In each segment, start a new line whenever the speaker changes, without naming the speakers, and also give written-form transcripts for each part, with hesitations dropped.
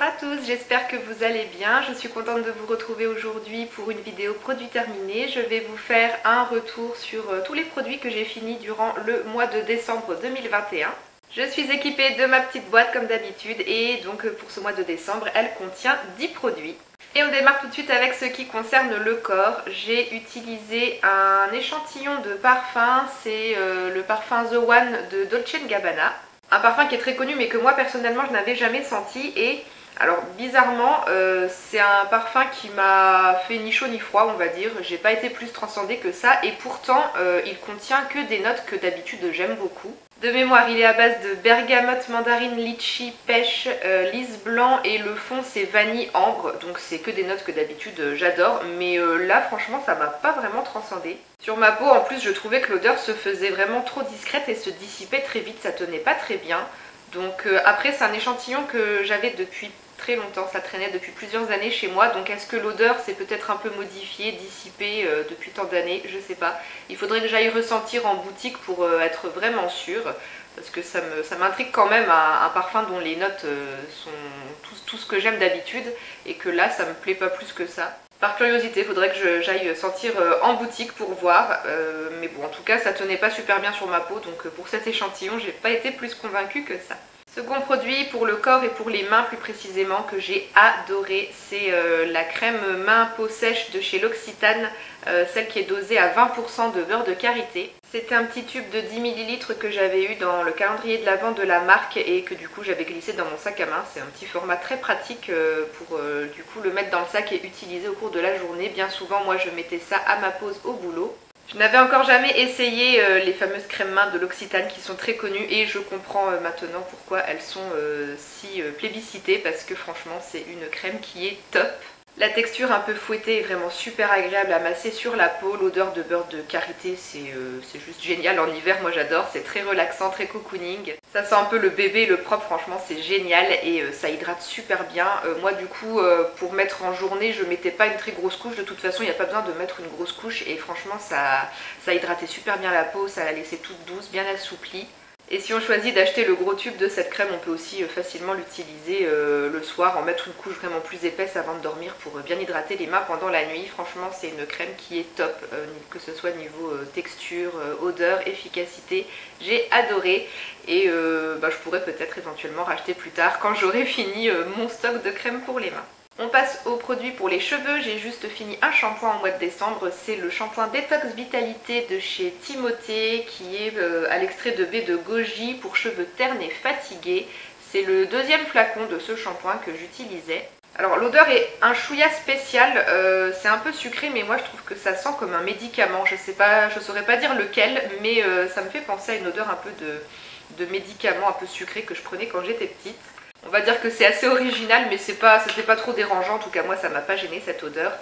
à tous, j'espère que vous allez bien. Je suis contente de vous retrouver aujourd'hui pour une vidéo produit terminé. Je vais vous faire un retour sur tous les produits que j'ai finis durant le mois de décembre 2021. Je suis équipée de ma petite boîte comme d'habitude et donc pour ce mois de décembre, elle contient 10 produits. Et on démarre tout de suite avec ce qui concerne le corps. J'ai utilisé un échantillon de parfum, c'est le parfum The One de Dolce & Gabbana. Un parfum qui est très connu mais que moi personnellement je n'avais jamais senti et alors bizarrement c'est un parfum qui m'a fait ni chaud ni froid on va dire, j'ai pas été plus transcendée que ça et pourtant il contient que des notes que d'habitude j'aime beaucoup. De mémoire il est à base de bergamote, mandarine, litchi, pêche, lys blanc et le fond c'est vanille ambre donc c'est que des notes que d'habitude j'adore mais là franchement ça m'a pas vraiment transcendée. Sur ma peau en plus je trouvais que l'odeur se faisait vraiment trop discrète et se dissipait très vite, ça tenait pas très bien. Donc après c'est un échantillon que j'avais depuis très longtemps, ça traînait depuis plusieurs années chez moi, donc est-ce que l'odeur s'est peut-être un peu modifiée, dissipée depuis tant d'années, je sais pas. Il faudrait que j'aille ressentir en boutique pour être vraiment sûre, parce que ça m'intrigue quand même un parfum dont les notes sont tout ce que j'aime d'habitude, et que là ça me plaît pas plus que ça. Par curiosité, il faudrait que j'aille sentir en boutique pour voir, mais bon en tout cas ça tenait pas super bien sur ma peau, donc pour cet échantillon j'ai pas été plus convaincue que ça. Second produit pour le corps et pour les mains plus précisément que j'ai adoré, c'est la crème main peau sèche de chez L'Occitane, celle qui est dosée à 20% de beurre de karité. C'était un petit tube de 10 ml que j'avais eu dans le calendrier de l'avent de la marque et que du coup j'avais glissé dans mon sac à main. C'est un petit format très pratique pour du coup le mettre dans le sac et utiliser au cours de la journée. Bien souvent moi je mettais ça à ma pause au boulot. Je n'avais encore jamais essayé les fameuses crèmes mains de L'Occitane qui sont très connues et je comprends maintenant pourquoi elles sont si plébiscitées parce que franchement c'est une crème qui est top. La texture un peu fouettée est vraiment super agréable à masser sur la peau, l'odeur de beurre de karité c'est juste génial, en hiver moi j'adore, c'est très relaxant, très cocooning. Ça sent un peu le bébé, le propre, franchement c'est génial et ça hydrate super bien. Moi du coup pour mettre en journée je mettais pas une très grosse couche, de toute façon il n'y a pas besoin de mettre une grosse couche et franchement ça hydratait super bien la peau, ça la laissait toute douce, bien assouplie. Et si on choisit d'acheter le gros tube de cette crème, on peut aussi facilement l'utiliser le soir, en mettre une couche vraiment plus épaisse avant de dormir pour bien hydrater les mains pendant la nuit. Franchement, c'est une crème qui est top, que ce soit niveau texture, odeur, efficacité. J'ai adoré et je pourrais peut-être éventuellement racheter plus tard quand j'aurai fini mon stock de crème pour les mains. On passe aux produits pour les cheveux, j'ai juste fini un shampoing en mois de décembre, c'est le shampoing Détox Vitalité de chez Timothée qui est à l'extrait de baie de goji pour cheveux ternes et fatigués. C'est le deuxième flacon de ce shampoing que j'utilisais. Alors l'odeur est un chouïa spécial, c'est un peu sucré mais moi je trouve que ça sent comme un médicament, je saurais pas dire lequel mais ça me fait penser à une odeur un peu de médicament un peu sucré que je prenais quand j'étais petite. On va dire que c'est assez original mais c'était pas trop dérangeant, en tout cas moi ça m'a pas gêné cette odeur.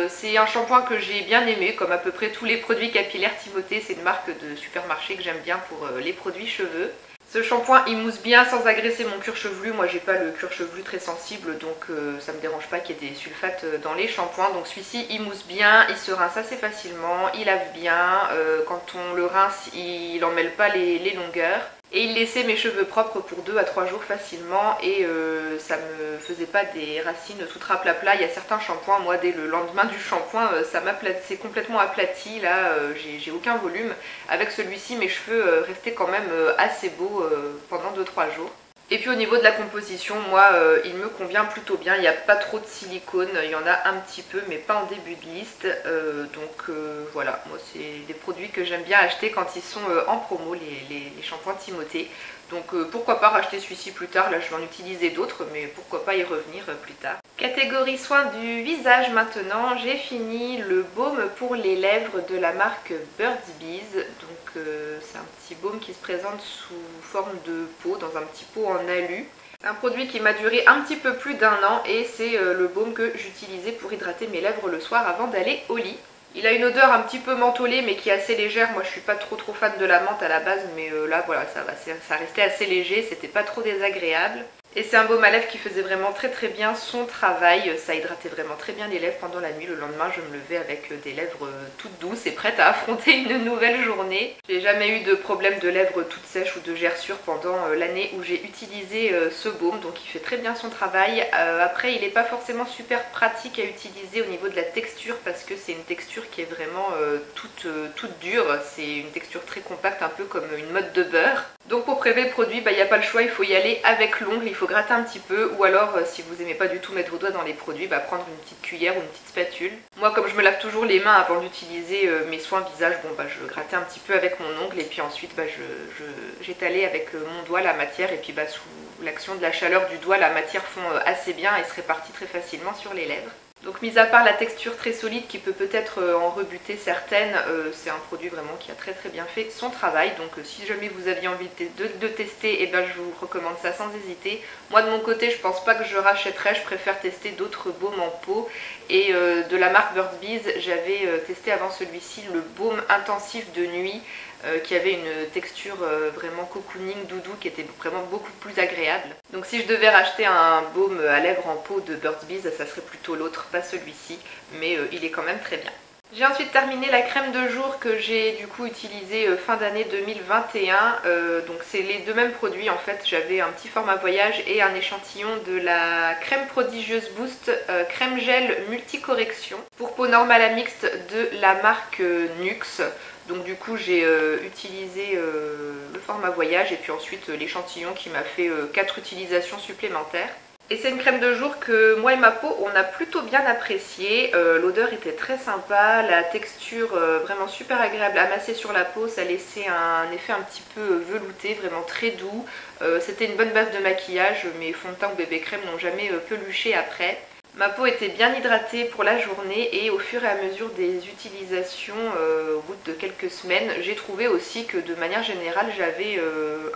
C'est un shampoing que j'ai bien aimé comme à peu près tous les produits capillaires Timothée, c'est une marque de supermarché que j'aime bien pour les produits cheveux. Ce shampoing il mousse bien sans agresser mon cuir chevelu, moi j'ai pas le cuir chevelu très sensible donc ça me dérange pas qu'il y ait des sulfates dans les shampoings. Donc celui-ci il mousse bien, il se rince assez facilement, il lave bien, quand on le rince il emmêle pas les longueurs. Et il laissait mes cheveux propres pour 2 à 3 jours facilement et ça me faisait pas des racines tout raplapla. Il y a certains shampoings, moi dès le lendemain du shampoing, c'est complètement aplati, là j'ai aucun volume. Avec celui-ci mes cheveux restaient quand même assez beaux pendant 2-3 jours. Et puis au niveau de la composition, moi il me convient plutôt bien, il n'y a pas trop de silicone, il y en a un petit peu mais pas en début de liste. Voilà, moi c'est des produits que j'aime bien acheter quand ils sont en promo, les shampoings Timothée. Donc pourquoi pas racheter celui-ci plus tard, là je vais en utiliser d'autres mais pourquoi pas y revenir plus tard. Catégorie soins du visage maintenant, j'ai fini le baume pour les lèvres de la marque Burt's Bees. Donc c'est un petit baume qui se présente sous forme de pot, dans un petit pot en alu. C'est un produit qui m'a duré un petit peu plus d'1 an et c'est le baume que j'utilisais pour hydrater mes lèvres le soir avant d'aller au lit. Il a une odeur un petit peu mentholée mais qui est assez légère, moi je suis pas trop fan de la menthe à la base mais là voilà ça restait assez léger, c'était pas trop désagréable. Et c'est un baume à lèvres qui faisait vraiment très bien son travail. Ça hydratait vraiment très bien les lèvres pendant la nuit. Le lendemain, je me levais avec des lèvres toutes douces et prêtes à affronter une nouvelle journée. J'ai jamais eu de problème de lèvres toutes sèches ou de gerçures pendant l'année où j'ai utilisé ce baume. Donc il fait très bien son travail. Après, il n'est pas forcément super pratique à utiliser au niveau de la texture parce que c'est une texture qui est vraiment toute dure. C'est une texture très compacte, un peu comme une motte de beurre. Donc pour prélever le produit, il n'y a pas le choix, il faut y aller avec l'ongle, il faut gratter un petit peu, ou alors si vous n'aimez pas du tout mettre vos doigts dans les produits, prendre une petite cuillère ou une petite spatule. Moi, comme je me lave toujours les mains avant d'utiliser mes soins visage, je grattais un petit peu avec mon ongle et puis ensuite j'étalais avec mon doigt la matière et puis sous l'action de la chaleur du doigt, la matière fond assez bien et se répartit très facilement sur les lèvres. Donc mis à part la texture très solide qui peut peut-être en rebuter certaines, c'est un produit vraiment qui a très bien fait son travail. Donc si jamais vous aviez envie de tester, je vous recommande ça sans hésiter. Moi de mon côté, je pense pas que je rachèterais, je préfère tester d'autres baumes en peau. Et de la marque Burt's Bees, j'avais testé avant celui-ci le baume intensif de nuit qui avait une texture vraiment cocooning doudou qui était vraiment beaucoup plus agréable. Donc si je devais racheter un baume à lèvres en peau de Burt's Bees, ça serait plutôt l'autre, pas celui-ci, mais il est quand même très bien. J'ai ensuite terminé la crème de jour que j'ai du coup utilisée fin d'année 2021. Donc c'est les deux mêmes produits en fait. J'avais un petit format voyage et un échantillon de la crème prodigieuse Boost crème gel multicorrection pour peau normale à mixte de la marque Nuxe. Donc du coup j'ai utilisé le format voyage et puis ensuite l'échantillon qui m'a fait 4 utilisations supplémentaires. Et c'est une crème de jour que moi et ma peau on a plutôt bien appréciée. L'odeur était très sympa, la texture vraiment super agréable à masser sur la peau, ça laissait un effet un petit peu velouté, vraiment très doux. C'était une bonne base de maquillage, mes fonds de teint ou bébé crème n'ont jamais peluché après. Ma peau était bien hydratée pour la journée et au fur et à mesure des utilisations, au bout de quelques semaines, j'ai trouvé aussi que de manière générale j'avais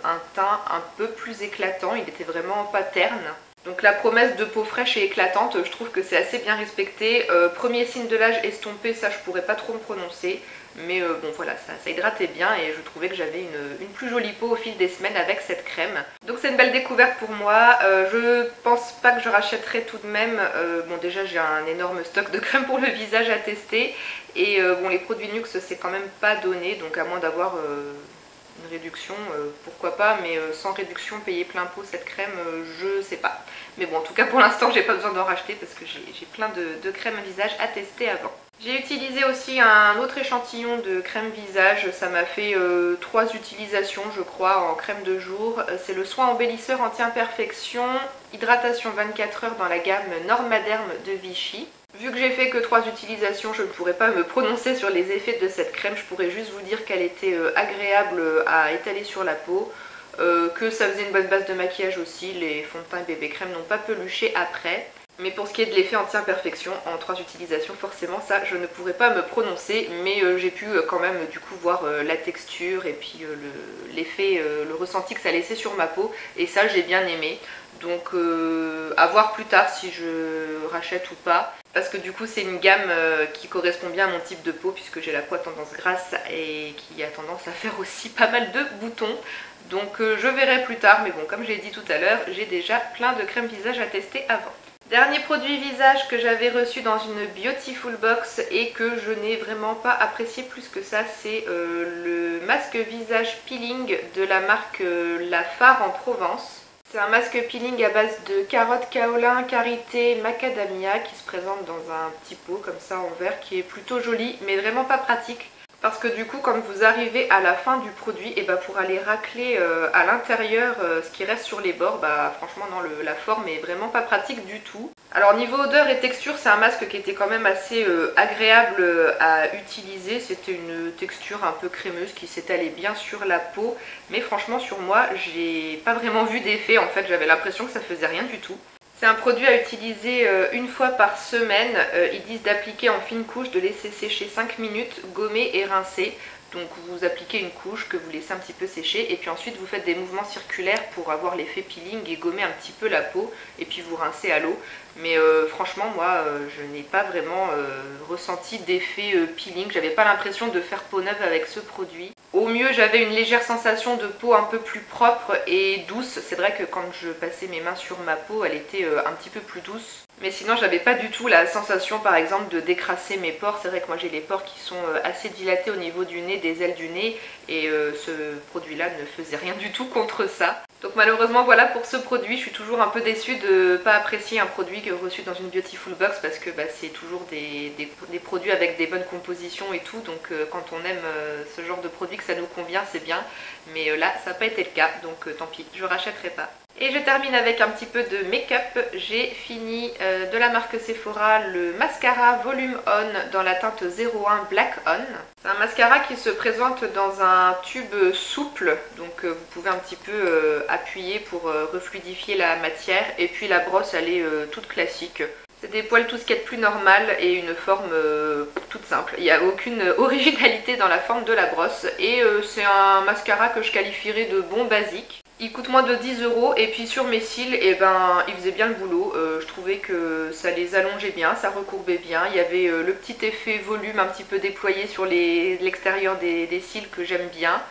un teint un peu plus éclatant, il était vraiment pas terne. Donc la promesse de peau fraîche et éclatante, je trouve que c'est assez bien respecté. Premier signe de l'âge estompé, ça je pourrais pas trop me prononcer. Mais bon voilà, ça hydratait bien et je trouvais que j'avais une plus jolie peau au fil des semaines avec cette crème. Donc c'est une belle découverte pour moi. Je pense pas que je rachèterai tout de même. Bon déjà j'ai un énorme stock de crème pour le visage à tester. Et bon les produits Nuxe c'est quand même pas donné, donc à moins d'avoir une réduction, pourquoi pas, mais sans réduction, payer plein pot cette crème, je sais pas. Mais bon, en tout cas pour l'instant j'ai pas besoin d'en racheter parce que j'ai plein de crèmes visage à tester avant. J'ai utilisé aussi un autre échantillon de crème visage, ça m'a fait 3 utilisations je crois en crème de jour. C'est le soin embellisseur anti-imperfection, hydratation 24 heures dans la gamme Normaderm de Vichy. Vu que j'ai fait que 3 utilisations, je ne pourrais pas me prononcer sur les effets de cette crème, je pourrais juste vous dire qu'elle était agréable à étaler sur la peau, que ça faisait une bonne base de maquillage aussi, les fonds de teint et bébé crème n'ont pas peluché après. Mais pour ce qui est de l'effet anti-imperfection, en 3 utilisations, forcément ça je ne pourrais pas me prononcer, mais j'ai pu quand même du coup voir la texture et puis l'effet, le ressenti que ça laissait sur ma peau, et ça j'ai bien aimé. Donc à voir plus tard si je rachète ou pas, parce que du coup c'est une gamme qui correspond bien à mon type de peau puisque j'ai la peau à tendance grasse et qui a tendance à faire aussi pas mal de boutons. Donc je verrai plus tard, mais bon comme je l'ai dit tout à l'heure, j'ai déjà plein de crèmes visage à tester avant. Dernier produit visage que j'avais reçu dans une Beautiful Box et que je n'ai vraiment pas apprécié plus que ça, c'est le masque visage peeling de la marque La Phare en Provence. C'est un masque peeling à base de carottes, kaolin, karité, macadamia qui se présente dans un petit pot comme ça en verre qui est plutôt joli mais vraiment pas pratique. Parce que du coup quand vous arrivez à la fin du produit, et pour aller racler à l'intérieur ce qui reste sur les bords, franchement non, la forme est vraiment pas pratique du tout. Alors niveau odeur et texture, c'est un masque qui était quand même assez agréable à utiliser. C'était une texture un peu crémeuse qui s'étalait bien sur la peau. Mais franchement sur moi, j'ai pas vraiment vu d'effet en fait, j'avais l'impression que ça faisait rien du tout. C'est un produit à utiliser une fois par semaine. Ils disent d'appliquer en fine couche, de laisser sécher 5 minutes, gommer et rincer. Donc vous appliquez une couche que vous laissez un petit peu sécher et puis ensuite vous faites des mouvements circulaires pour avoir l'effet peeling et gommer un petit peu la peau et puis vous rincez à l'eau. Mais franchement moi je n'ai pas vraiment ressenti d'effet peeling, j'avais pas l'impression de faire peau neuve avec ce produit. Au mieux j'avais une légère sensation de peau un peu plus propre et douce, c'est vrai que quand je passais mes mains sur ma peau elle était un petit peu plus douce. Mais sinon j'avais pas du tout la sensation par exemple de décrasser mes pores, c'est vrai que moi j'ai les pores qui sont assez dilatés au niveau du nez, des ailes du nez et ce produit là ne faisait rien du tout contre ça. Donc malheureusement voilà pour ce produit, je suis toujours un peu déçue de ne pas apprécier un produit reçu dans une Beautiful Box parce que c'est toujours des produits avec des bonnes compositions et tout, donc quand on aime ce genre de produit que ça nous convient c'est bien, mais là ça n'a pas été le cas donc tant pis, je rachèterai pas. Et je termine avec un petit peu de make-up. J'ai fini de la marque Sephora le mascara Volume On dans la teinte 01 Black On. C'est un mascara qui se présente dans un tube souple, donc vous pouvez un petit peu appuyer pour refluidifier la matière. Et puis la brosse elle est toute classique. C'est des poils tout ce qu'il y a de plus normal et une forme toute simple. Il n'y a aucune originalité dans la forme de la brosse. Et c'est un mascara que je qualifierais de bon basique. Il coûte moins de 10 € et puis sur mes cils, il faisait bien le boulot. Je trouvais que ça les allongeait bien, ça recourbait bien. Il y avait le petit effet volume un petit peu déployé sur l'extérieur des cils que j'aime bien.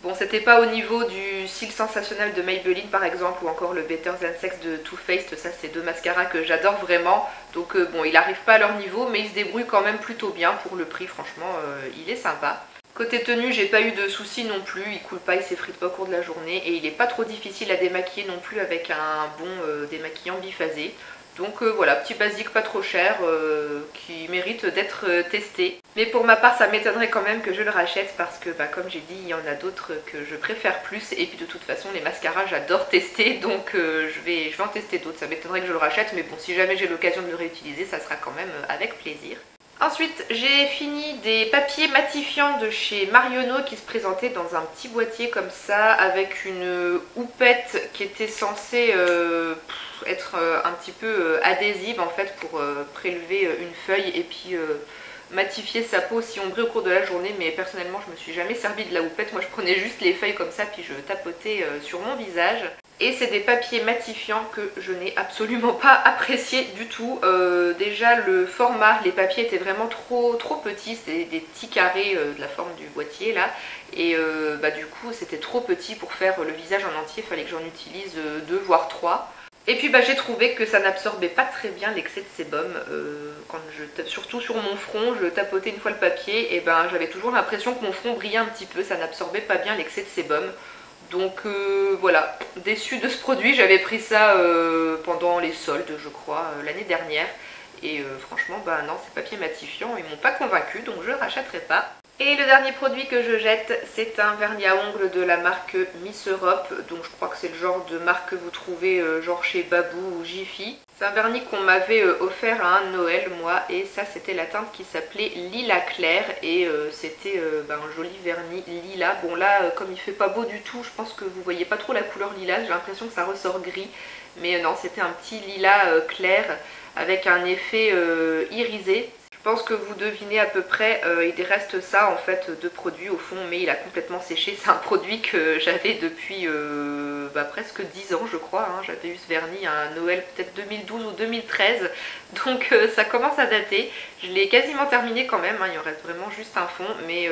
Bon, c'était pas au niveau du cil sensationnel de Maybelline par exemple ou encore le Better Than Sex de Too Faced, ça c'est deux mascaras que j'adore vraiment. Donc bon, il n'arrive pas à leur niveau mais il se débrouille quand même plutôt bien pour le prix, franchement il est sympa. Côté tenue, j'ai pas eu de soucis non plus, il coule pas, il s'effrite pas au cours de la journée et il est pas trop difficile à démaquiller non plus avec un bon démaquillant biphasé. Donc voilà, petit basique pas trop cher qui mérite d'être testé. Mais pour ma part, ça m'étonnerait quand même que je le rachète parce que comme j'ai dit, il y en a d'autres que je préfère plus. Et puis de toute façon, les mascaras, j'adore tester, donc je vais en tester d'autres. Ça m'étonnerait que je le rachète, mais bon, si jamais j'ai l'occasion de le réutiliser, ça sera quand même avec plaisir. Ensuite, j'ai fini des papiers matifiants de chez Marionneau qui se présentaient dans un petit boîtier comme ça avec une houppette qui était censée être un petit peu adhésive en fait pour prélever une feuille et puis matifier sa peau si ombrée au cours de la journée, mais personnellement je me suis jamais servi de la houppette, moi je prenais juste les feuilles comme ça puis je tapotais sur mon visage. Et c'est des papiers matifiants que je n'ai absolument pas apprécié du tout. Déjà le format, les papiers étaient vraiment trop petits, c'était des petits carrés de la forme du boîtier là. Et du coup c'était trop petit pour faire le visage en entier, il fallait que j'en utilise 2 voire 3. Et puis j'ai trouvé que ça n'absorbait pas très bien l'excès de sébum. Surtout sur mon front, je tapotais une fois le papier et j'avais toujours l'impression que mon front brillait un petit peu, ça n'absorbait pas bien l'excès de sébum. Donc voilà, déçue de ce produit, j'avais pris ça pendant les soldes je crois l'année dernière. Et franchement non, ces papiers matifiants ils m'ont pas convaincu donc je rachèterai pas. Et le dernier produit que je jette, c'est un vernis à ongles de la marque Miss Europe. Donc je crois que c'est le genre de marque que vous trouvez genre chez Babou ou Jiffy. C'est un vernis qu'on m'avait offert à un Noël moi et ça c'était la teinte qui s'appelait Lilas Clair et c'était un joli vernis lilas. Bon là comme il fait pas beau du tout, je pense que vous voyez pas trop la couleur lilas, j'ai l'impression que ça ressort gris. Mais non, c'était un petit lilas clair avec un effet irisé. Je pense que vous devinez à peu près, il reste ça en fait de produit au fond, mais il a complètement séché. C'est un produit que j'avais depuis presque 10 ans je crois, hein. J'avais eu ce vernis à un Noël peut-être 2012 ou 2013, donc ça commence à dater. Je l'ai quasiment terminé quand même, hein. Il en reste vraiment juste un fond, mais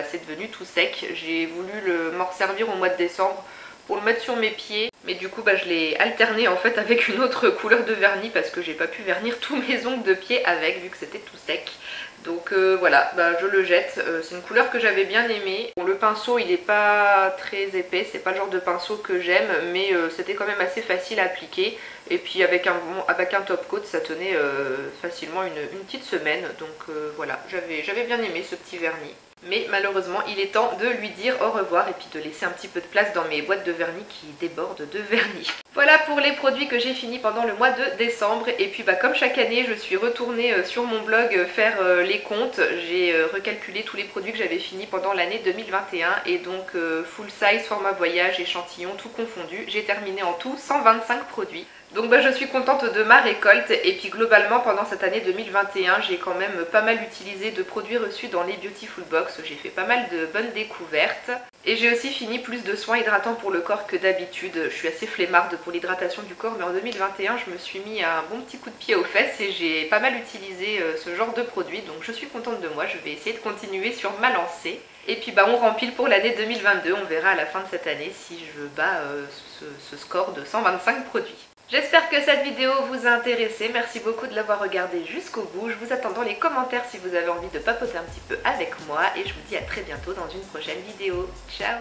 c'est devenu tout sec. J'ai voulu m'en resservir au mois de décembre pour le mettre sur mes pieds. Mais du coup je l'ai alterné en fait avec une autre couleur de vernis parce que j'ai pas pu vernir tous mes ongles de pied avec vu que c'était tout sec. Donc voilà, je le jette. C'est une couleur que j'avais bien aimée. Bon, le pinceau il est pas très épais, c'est pas le genre de pinceau que j'aime, mais c'était quand même assez facile à appliquer. Et puis avec un top coat ça tenait facilement une petite semaine. Donc voilà, j'avais bien aimé ce petit vernis. Mais malheureusement il est temps de lui dire au revoir et puis de laisser un petit peu de place dans mes boîtes de vernis qui débordent de vernis. Voilà pour les produits que j'ai fini pendant le mois de décembre. Et puis comme chaque année je suis retournée sur mon blog faire les comptes. J'ai recalculé tous les produits que j'avais finis pendant l'année 2021 et donc full size, format voyage, échantillon, tout confondu. J'ai terminé en tout 125 produits. Donc je suis contente de ma récolte et puis globalement pendant cette année 2021 j'ai quand même pas mal utilisé de produits reçus dans les Beautiful Box, j'ai fait pas mal de bonnes découvertes et j'ai aussi fini plus de soins hydratants pour le corps que d'habitude. Je suis assez flemmarde pour l'hydratation du corps mais en 2021 je me suis mis un bon petit coup de pied aux fesses et j'ai pas mal utilisé ce genre de produits, donc je suis contente de moi, je vais essayer de continuer sur ma lancée. Et puis on rempile pour l'année 2022, on verra à la fin de cette année si je bats ce score de 125 produits. J'espère que cette vidéo vous a intéressé, merci beaucoup de l'avoir regardée jusqu'au bout. Je vous attends dans les commentaires si vous avez envie de papoter un petit peu avec moi et je vous dis à très bientôt dans une prochaine vidéo. Ciao!